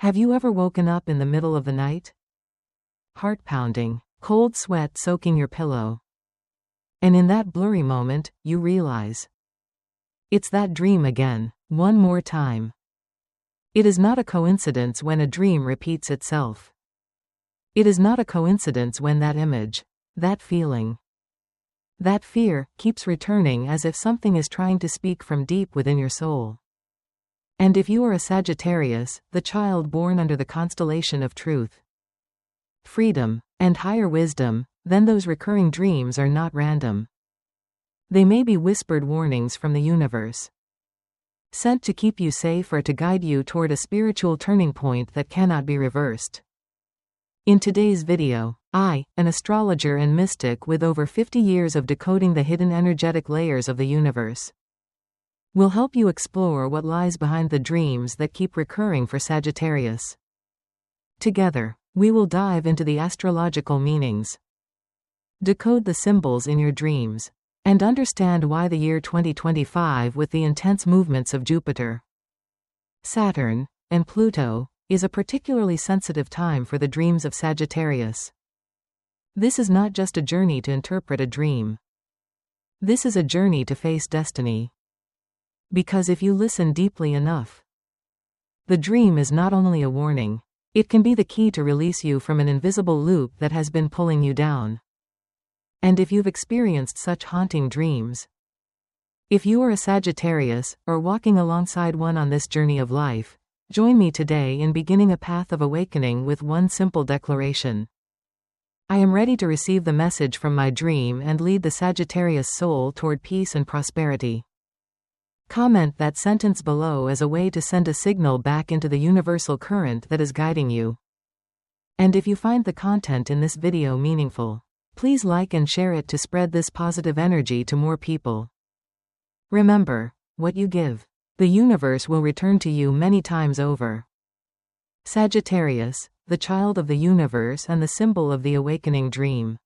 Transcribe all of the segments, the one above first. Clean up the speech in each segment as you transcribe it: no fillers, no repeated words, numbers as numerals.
Have you ever woken up in the middle of the night? Heart pounding, cold sweat soaking your pillow. And in that blurry moment, you realize it's that dream again, one more time. It is not a coincidence when a dream repeats itself. It is not a coincidence when that image, that feeling, that fear, keeps returning as if something is trying to speak from deep within your soul. And if you are a Sagittarius, the child born under the constellation of truth, freedom, and higher wisdom, then those recurring dreams are not random. They may be whispered warnings from the universe, sent to keep you safe or to guide you toward a spiritual turning point that cannot be reversed. In today's video, I, an astrologer and mystic with over 50 years of decoding the hidden energetic layers of the universe, will help you explore what lies behind the dreams that keep recurring for Sagittarius. Together, we will dive into the astrological meanings, decode the symbols in your dreams, and understand why the year 2025, with the intense movements of Jupiter, Saturn, and Pluto, is a particularly sensitive time for the dreams of Sagittarius. This is not just a journey to interpret a dream. This is a journey to face destiny. Because if you listen deeply enough, the dream is not only a warning, it can be the key to release you from an invisible loop that has been pulling you down. And if you've experienced such haunting dreams, if you are a Sagittarius, or walking alongside one on this journey of life, join me today in beginning a path of awakening with one simple declaration. I am ready to receive the message from my dream and lead the Sagittarius soul toward peace and prosperity. Comment that sentence below as a way to send a signal back into the universal current that is guiding you. And if you find the content in this video meaningful, please like and share it to spread this positive energy to more people. Remember, what you give, the universe will return to you many times over. Sagittarius, the child of the universe and the symbol of the awakening dream.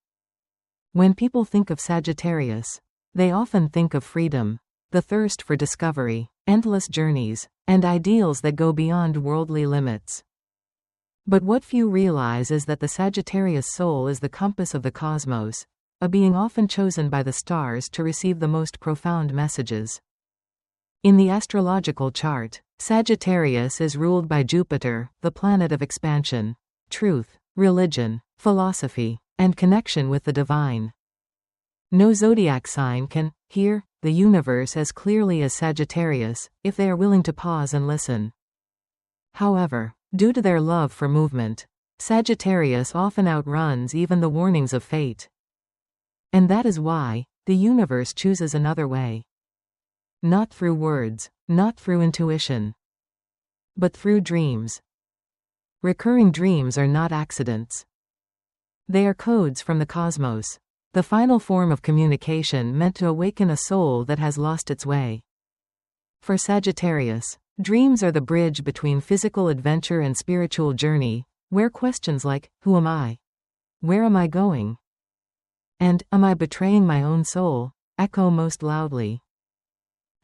When people think of Sagittarius, they often think of freedom, the thirst for discovery, endless journeys, and ideals that go beyond worldly limits. But what few realize is that the Sagittarius soul is the compass of the cosmos, a being often chosen by the stars to receive the most profound messages. In the astrological chart, Sagittarius is ruled by Jupiter, the planet of expansion, truth, religion, philosophy, and connection with the divine. No zodiac sign can hear the universe as clearly as Sagittarius, if they are willing to pause and listen. However, due to their love for movement, Sagittarius often outruns even the warnings of fate. And that is why the universe chooses another way. Not through words, not through intuition, but through dreams. Recurring dreams are not accidents. They are codes from the cosmos, the final form of communication meant to awaken a soul that has lost its way. For Sagittarius, dreams are the bridge between physical adventure and spiritual journey, where questions like, who am I? Where am I going? And, am I betraying my own soul? Echo most loudly.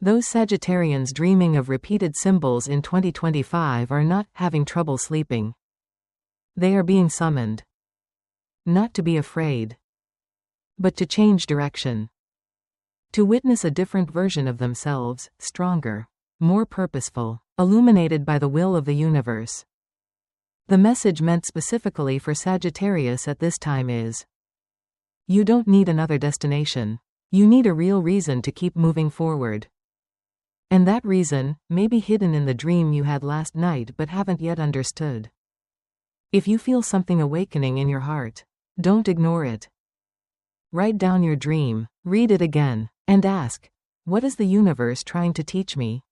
Those Sagittarians dreaming of repeated symbols in 2025 are not having trouble sleeping. They are being summoned. Not to be afraid, but to change direction. To witness a different version of themselves, stronger, more purposeful, illuminated by the will of the universe. The message meant specifically for Sagittarius at this time is: you don't need another destination. You need a real reason to keep moving forward. And that reason may be hidden in the dream you had last night but haven't yet understood. If you feel something awakening in your heart, don't ignore it. Write down your dream, read it again, and ask, what is the universe trying to teach me?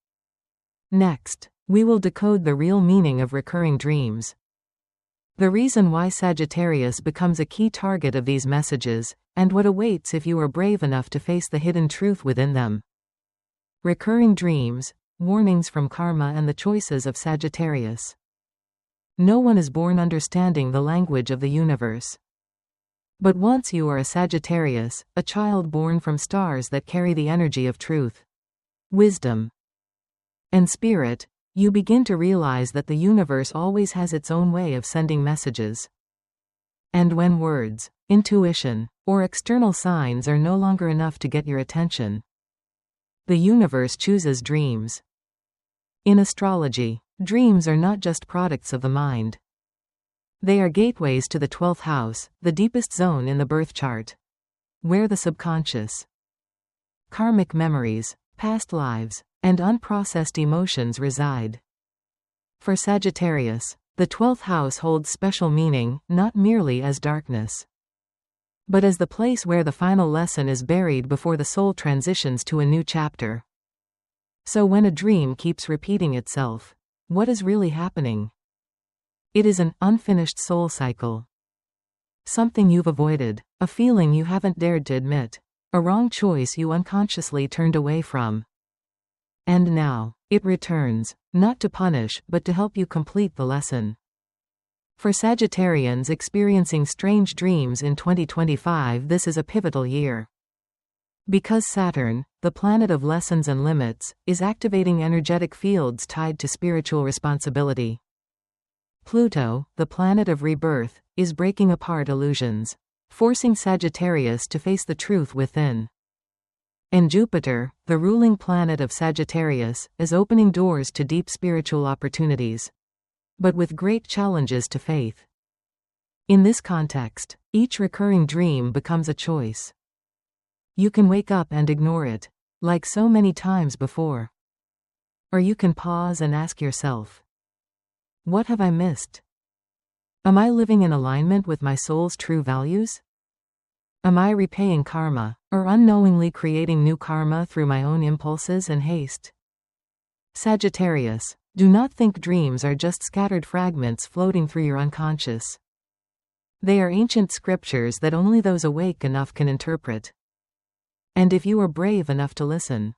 Next, we will decode the real meaning of recurring dreams. The reason why Sagittarius becomes a key target of these messages, and what awaits if you are brave enough to face the hidden truth within them. Recurring dreams, warnings from karma and the choices of Sagittarius. No one is born understanding the language of the universe. But once you are a Sagittarius, a child born from stars that carry the energy of truth, wisdom, and spirit, you begin to realize that the universe always has its own way of sending messages. And when words, intuition, or external signs are no longer enough to get your attention, the universe chooses dreams. In astrology, dreams are not just products of the mind. They are gateways to the 12th house, the deepest zone in the birth chart, where the subconscious, karmic memories, past lives, and unprocessed emotions reside. For Sagittarius, the 12th house holds special meaning, not merely as darkness, but as the place where the final lesson is buried before the soul transitions to a new chapter. So when a dream keeps repeating itself, what is really happening? It is an unfinished soul cycle. Something you've avoided, a feeling you haven't dared to admit, a wrong choice you unconsciously turned away from. And now, it returns, not to punish but to help you complete the lesson. For Sagittarians experiencing strange dreams in 2025, this is a pivotal year. Because Saturn, the planet of lessons and limits, is activating energetic fields tied to spiritual responsibility. Pluto, the planet of rebirth, is breaking apart illusions, forcing Sagittarius to face the truth within. And Jupiter, the ruling planet of Sagittarius, is opening doors to deep spiritual opportunities, but with great challenges to faith. In this context, each recurring dream becomes a choice. You can wake up and ignore it, like so many times before. Or you can pause and ask yourself, what have I missed? Am I living in alignment with my soul's true values? Am I repaying karma, or unknowingly creating new karma through my own impulses and haste? Sagittarius, do not think dreams are just scattered fragments floating through your unconscious. They are ancient scriptures that only those awake enough can interpret. And if you are brave enough to listen,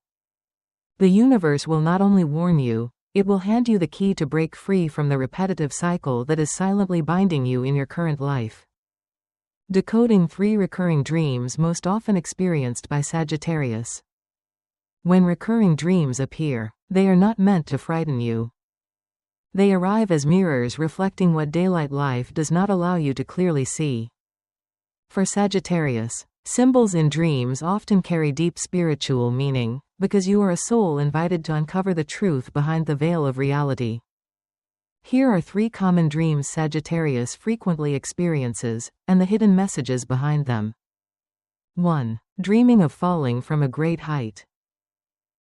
the universe will not only warn you, it will hand you the key to break free from the repetitive cycle that is silently binding you in your current life. Decoding 3 recurring dreams most often experienced by Sagittarius. When recurring dreams appear, they are not meant to frighten you. They arrive as mirrors reflecting what daylight life does not allow you to clearly see. For Sagittarius, symbols in dreams often carry deep spiritual meaning, because you are a soul invited to uncover the truth behind the veil of reality. Here are 3 common dreams Sagittarius frequently experiences, and the hidden messages behind them. 1. Dreaming of falling from a great height.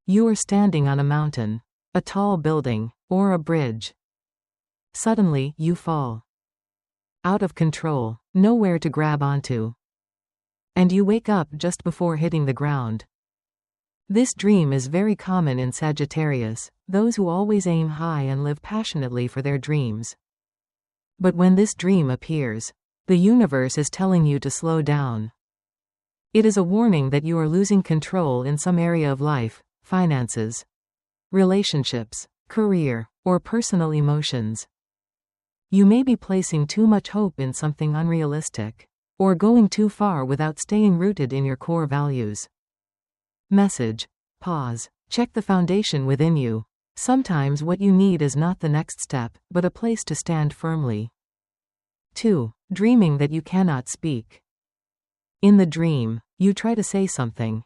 You are standing on a mountain, a tall building, or a bridge. Suddenly, you fall. Out of control, nowhere to grab onto. And you wake up just before hitting the ground. This dream is very common in Sagittarius, those who always aim high and live passionately for their dreams. But when this dream appears, the universe is telling you to slow down. It is a warning that you are losing control in some area of life, finances, relationships, career, or personal emotions. You may be placing too much hope in something unrealistic, or going too far without staying rooted in your core values. Message: pause. Check the foundation within you. Sometimes what you need is not the next step, but a place to stand firmly. 2. Dreaming that you cannot speak. In the dream, you try to say something.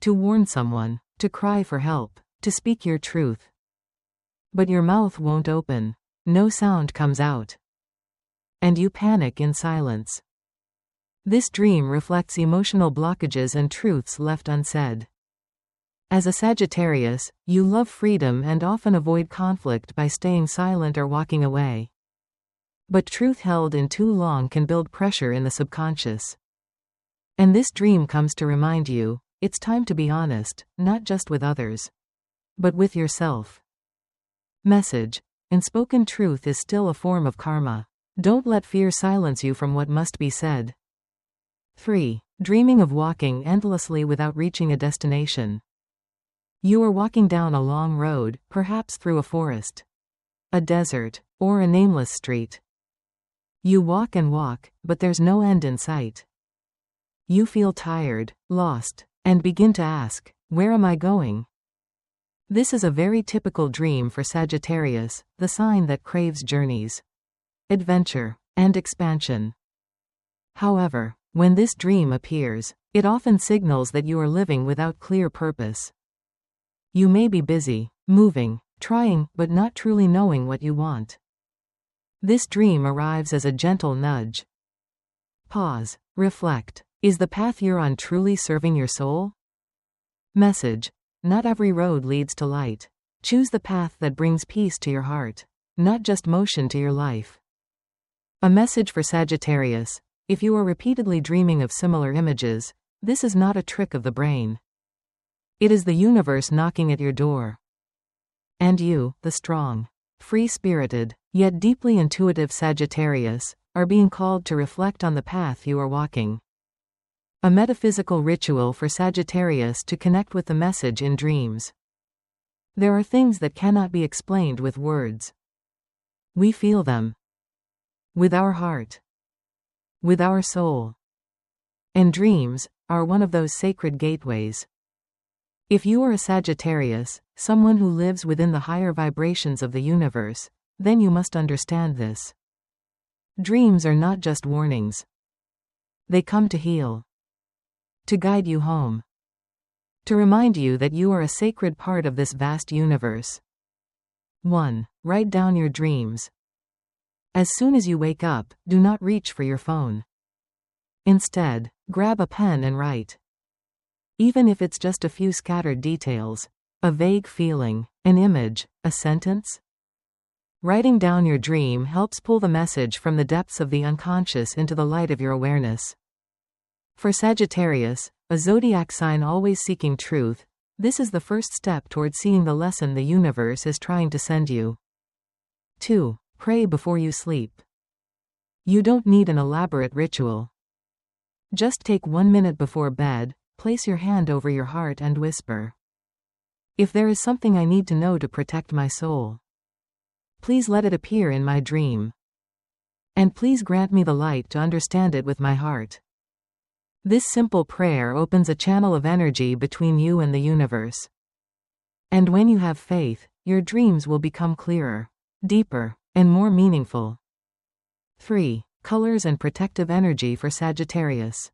To warn someone, to cry for help, to speak your truth. But your mouth won't open. No sound comes out. And you panic in silence. This dream reflects emotional blockages and truths left unsaid. As a Sagittarius, you love freedom and often avoid conflict by staying silent or walking away. But truth held in too long can build pressure in the subconscious. And this dream comes to remind you, it's time to be honest, not just with others, but with yourself. Message: unspoken truth is still a form of karma. Don't let fear silence you from what must be said. 3. Dreaming of walking endlessly without reaching a destination. You are walking down a long road, perhaps through a forest, a desert, or a nameless street. You walk and walk, but there's no end in sight. You feel tired, lost, and begin to ask, where am I going? This is a very typical dream for Sagittarius, the sign that craves journeys, adventure, and expansion. However, when this dream appears, it often signals that you are living without clear purpose. You may be busy, moving, trying, but not truly knowing what you want. This dream arrives as a gentle nudge. Pause, reflect. Is the path you're on truly serving your soul? Message: not every road leads to light. Choose the path that brings peace to your heart, not just motion to your life. A message for Sagittarius: if you are repeatedly dreaming of similar images, this is not a trick of the brain. It is the universe knocking at your door. And you, the strong, free-spirited, yet deeply intuitive Sagittarius, are being called to reflect on the path you are walking. A metaphysical ritual for Sagittarius to connect with the message in dreams. There are things that cannot be explained with words. We feel them. With our heart. With our soul. And dreams are one of those sacred gateways. If you are a Sagittarius, someone who lives within the higher vibrations of the universe, then you must understand this. Dreams are not just warnings. They come to heal. To guide you home. To remind you that you are a sacred part of this vast universe. 1. Write down your dreams. As soon as you wake up, do not reach for your phone. Instead, grab a pen and write. Even if it's just a few scattered details, a vague feeling, an image, a sentence. Writing down your dream helps pull the message from the depths of the unconscious into the light of your awareness. For Sagittarius, a zodiac sign always seeking truth, this is the first step toward seeing the lesson the universe is trying to send you. 2. Pray before you sleep. You don't need an elaborate ritual. Just take 1 minute before bed, place your hand over your heart and whisper. If there is something I need to know to protect my soul, please let it appear in my dream. And please grant me the light to understand it with my heart. This simple prayer opens a channel of energy between you and the universe. And when you have faith, your dreams will become clearer, deeper, and more meaningful. 3. Colors and protective energy for Sagittarius.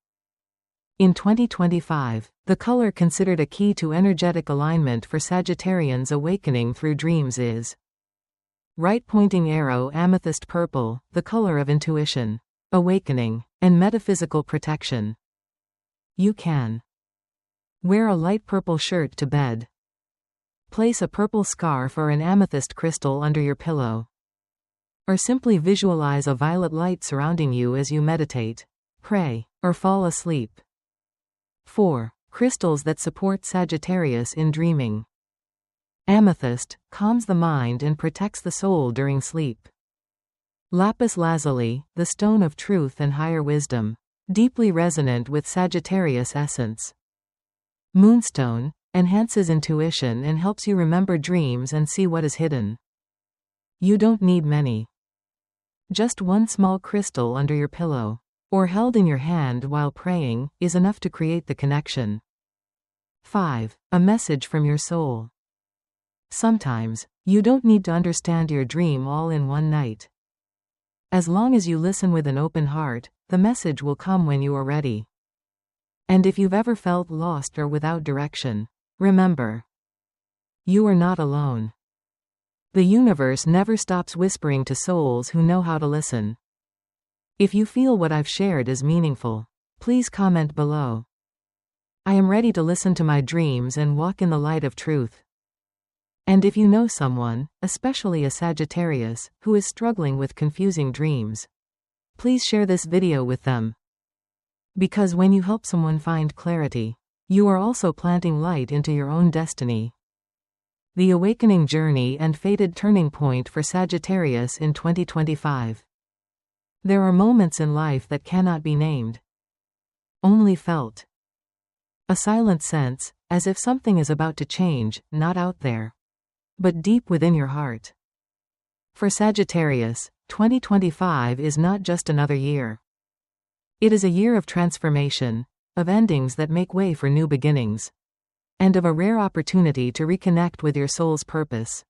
In 2025, the color considered a key to energetic alignment for Sagittarians awakening through dreams is right pointing arrow amethyst purple, the color of intuition, awakening, and metaphysical protection. You can wear a light purple shirt to bed. Place a purple scarf or an amethyst crystal under your pillow. Or simply visualize a violet light surrounding you as you meditate, pray, or fall asleep. 4. Crystals that support Sagittarius in dreaming. Amethyst calms the mind and protects the soul during sleep. Lapis lazuli, the stone of truth and higher wisdom, deeply resonant with Sagittarius essence. Moonstone enhances intuition and helps you remember dreams and see what is hidden. You don't need many. Just one small crystal under your pillow, or held in your hand while praying, is enough to create the connection. 5. A message from your soul. Sometimes, you don't need to understand your dream all in one night. As long as you listen with an open heart, the message will come when you are ready. And if you've ever felt lost or without direction, remember, you are not alone. The universe never stops whispering to souls who know how to listen. If you feel what I've shared is meaningful, please comment below. I am ready to listen to my dreams and walk in the light of truth. And if you know someone, especially a Sagittarius, who is struggling with confusing dreams, please share this video with them. Because when you help someone find clarity, you are also planting light into your own destiny. The awakening journey and fated turning point for Sagittarius in 2025. There are moments in life that cannot be named, only felt. A silent sense, as if something is about to change, not out there, but deep within your heart. For Sagittarius, 2025 is not just another year. It is a year of transformation, of endings that make way for new beginnings. and of a rare opportunity to reconnect with your soul's purpose.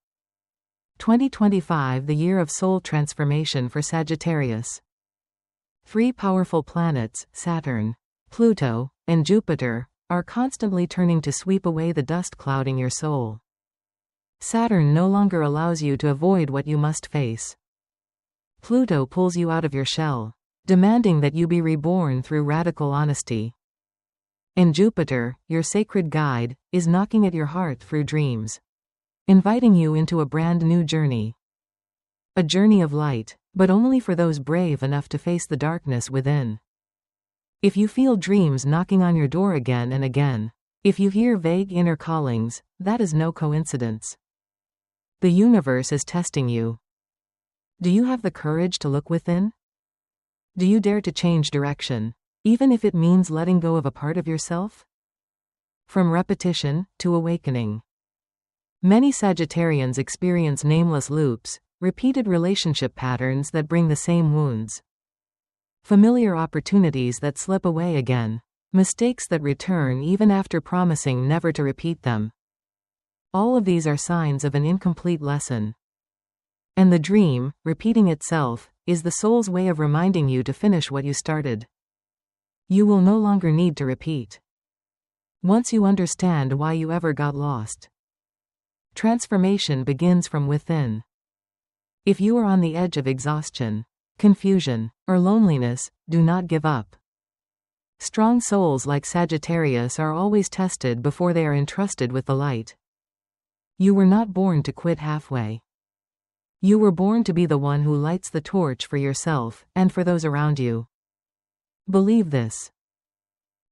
2025, the year of soul transformation for Sagittarius. 3 powerful planets, Saturn, Pluto, and Jupiter, are constantly turning to sweep away the dust clouding your soul. Saturn no longer allows you to avoid what you must face. Pluto pulls you out of your shell, demanding that you be reborn through radical honesty. And Jupiter, your sacred guide, is knocking at your heart through dreams, inviting you into a brand new journey. A journey of light, but only for those brave enough to face the darkness within. If you feel dreams knocking on your door again and again, if you hear vague inner callings, that is no coincidence. The universe is testing you. Do you have the courage to look within? Do you dare to change direction, even if it means letting go of a part of yourself? From repetition to awakening. Many Sagittarians experience nameless loops, repeated relationship patterns that bring the same wounds. Familiar opportunities that slip away again, mistakes that return even after promising never to repeat them. All of these are signs of an incomplete lesson. And the dream, repeating itself, is the soul's way of reminding you to finish what you started. You will no longer need to repeat. Once you understand why you ever got lost. Transformation begins from within. If you are on the edge of exhaustion, confusion, or loneliness, do not give up. Strong souls like Sagittarius are always tested before they are entrusted with the light. You were not born to quit halfway. You were born to be the one who lights the torch for yourself and for those around you. Believe this.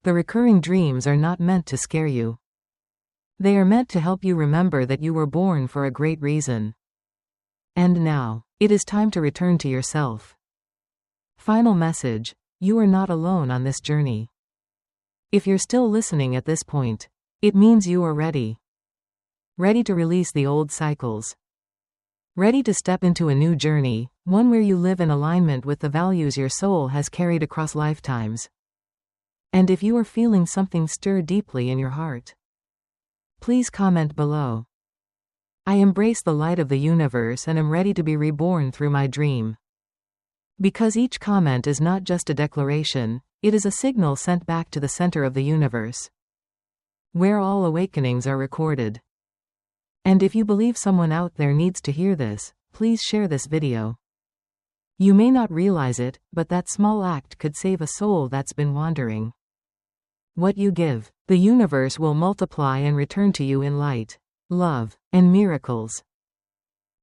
The recurring dreams are not meant to scare you. They are meant to help you remember that you were born for a great reason. And now, it is time to return to yourself. Final message: you are not alone on this journey. If you're still listening at this point, it means you are ready. Ready to release the old cycles. Ready to step into a new journey, one where you live in alignment with the values your soul has carried across lifetimes. And if you are feeling something stir deeply in your heart, please comment below. I embrace the light of the universe and am ready to be reborn through my dream. Because each comment is not just a declaration, it is a signal sent back to the center of the universe, where all awakenings are recorded. And if you believe someone out there needs to hear this, please share this video. You may not realize it, but that small act could save a soul that's been wandering. What you give, the universe will multiply and return to you in light, love, and miracles.